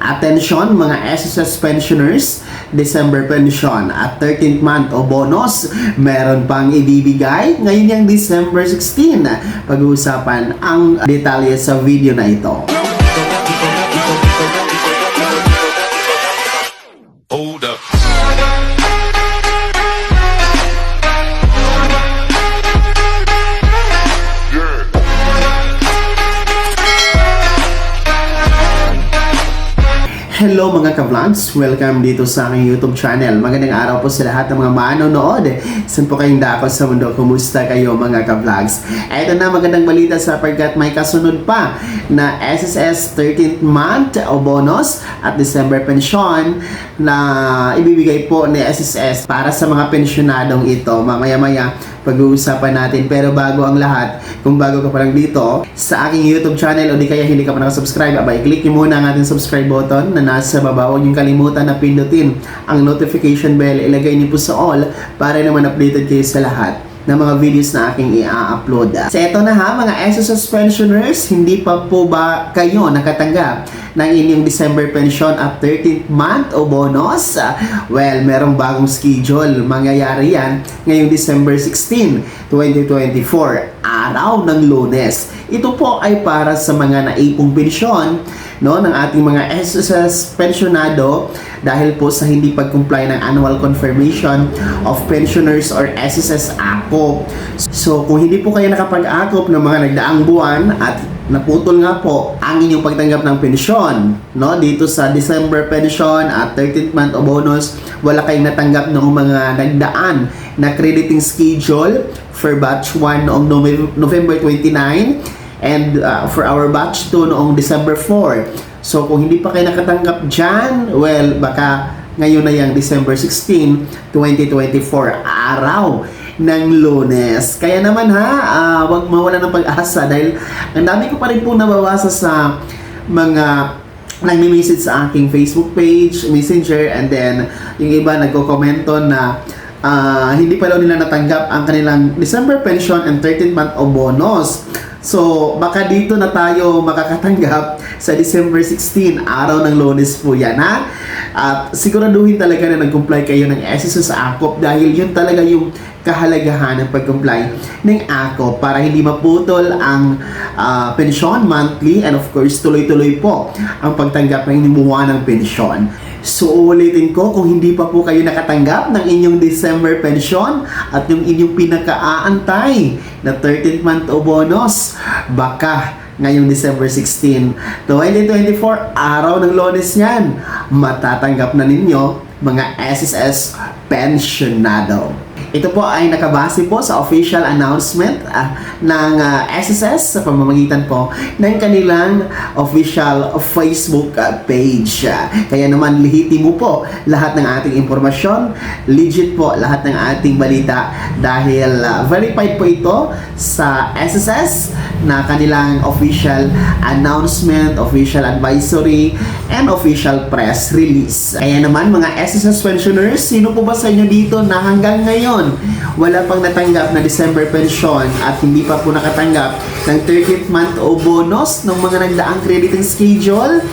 Attention mga SSS pensioners, December pension at 13th month o bonus, meron pang ibibigay ngayon yung December 16. Pag-uusapan ang detalye sa video na ito. Hold up. Hello mga ka-vlogs! Welcome dito sa aking YouTube channel. Magandang araw po sa lahat ng mga manonood. Saan po kayong dako sa mundo? Kumusta kayo mga ka-vlogs? Ito na magandang balita sapagkat may kasunod pa na SSS 13th month o bonus at December pension na ibibigay po ni SSS para sa mga pensyonadong ito. Mamaya-maya pag-uusapan natin. Pero bago ang lahat, kung bago ka pa lang dito sa aking YouTube channel o di kaya hindi ka pa nakasubscribe, i-click nyo muna ang ating subscribe button na nasa baba. Huwag niyong kalimutan na pindutin ang notification bell. Ilagay niyo po sa all para naman updated kayo sa lahat ng mga videos na aking i-upload. So eto na ha mga SSS pensioners, hindi pa po ba kayo nakatanggap ng inyong December pension at 13th month o bonus? Well, merong bagong schedule. Mangyayari yan ngayong December 16, 2024, araw ng Lunes. Ito po ay para sa mga naipong pensyon ng ating mga SSS pensionado dahil po sa hindi pag-comply ng Annual Confirmation of Pensioners or SSS AKOP. So kung hindi po kayo nakapag-akop ng mga nagdaang buwan at naputol nga po ang inyong pagtanggap ng pensyon dito sa December pension at 13th month o bonus, wala kayong natanggap ng mga nagdaan na crediting schedule for batch 1 noong November 29 and for our batch 2 noong December 4. So kung hindi pa kayo nakatanggap dyan, well, baka ngayon na yung December 16, 2024, araw ng Lunes. Kaya naman wag mawala ng pag-asa dahil ang dami ko pa rin po nababasa sa mga nagme-message sa aking Facebook page, Messenger, and then yung iba nagko-commento na hindi pa daw nila natanggap ang kanilang December pension and 13th month o bonus. So, baka dito na tayo makakatanggap sa December 16, araw ng Lunes po yan At siguraduhin talaga na nag-comply kayo ng SSS AKOP dahil yun talaga yung kahalagahan ng pag-comply ng AKOP para hindi maputol ang pensyon monthly and of course tuloy-tuloy po ang pagtanggap ng inyong buwan ng pensyon. So ulitin ko, kung hindi pa po kayo nakatanggap ng inyong December pension at yung inyong pinaka-aantay na 13th month o bonus, baka ngayong December 16, 2024, araw ng Lunes yan, matatanggap na ninyo mga SSS pensionado. Ito po ay nakabase po sa official announcement ng SSS sa pamamagitan po ng kanilang official Facebook page. Kaya naman lihitin mo po lahat ng ating informasyon, legit po lahat ng ating balita dahil verified po ito sa SSS na kanilang official announcement, official advisory, and official press release. Kaya naman mga SSS pensioners, sino po ba sa inyo dito na hanggang ngayon wala pang natanggap na December pension at hindi pa po nakatanggap ng 13th month o bonus ng mga nagdaang crediting schedule?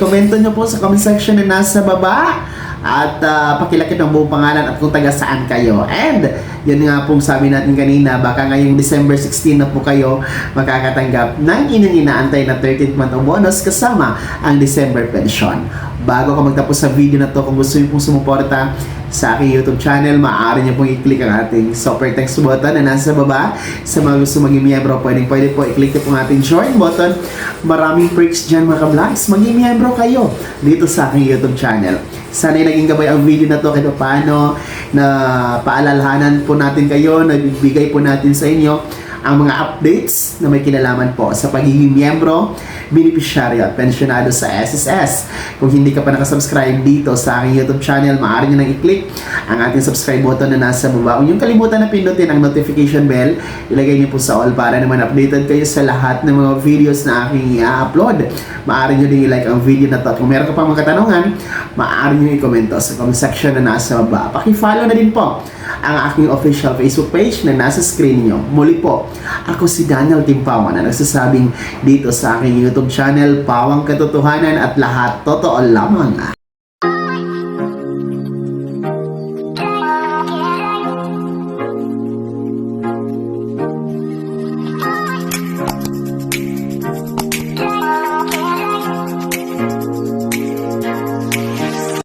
Komento nyo po sa comment section na nasa baba at pakilakip ng buong pangalan at kung taga saan kayo. And yun nga pong sabi natin kanina, baka ngayong December 16 na po kayo makakatanggap ng inyong inaantay na 13th month o bonus kasama ang December pension. Bago ko magtapos sa video na to, kung gusto niyo pong sumuporta sa aking YouTube channel, maaari niyo pong i-click ang ating super text button na nasa baba. Sa mga gusto maging miyembro, pwede po i-click niyo pong ating join button. Maraming perks dyan mga ka-vlogs. Maging miyembro kayo dito sa aking YouTube channel. Sana'y naging gabay ang video na to kahit paano na paalalahanan po natin kayo, nagbibigay po natin sa inyo ang mga updates na may kinalaman po sa pagiging miyembro, beneficiaryo at pensionado sa SSS. Kung hindi ka pa nakasubscribe dito sa aking YouTube channel, maaari nyo nang i-click ang ating subscribe button na nasa baba. Huwag nyo kalimutan na pindutin ang notification bell. Ilagay nyo po sa all para naman updated kayo sa lahat ng mga videos na aking i-upload. Maaari nyo din i-like ang video na to. Kung meron ka pang mga katanungan, maaari nyo i-komento sa comment section na nasa baba. Paki-follow na din po ang aking official Facebook page na nasa screen nyo. Muli po, ako si Daniel Timpawan na nagsasabing dito sa aking YouTube channel, Pawang Katotohanan at lahat totoo lamang.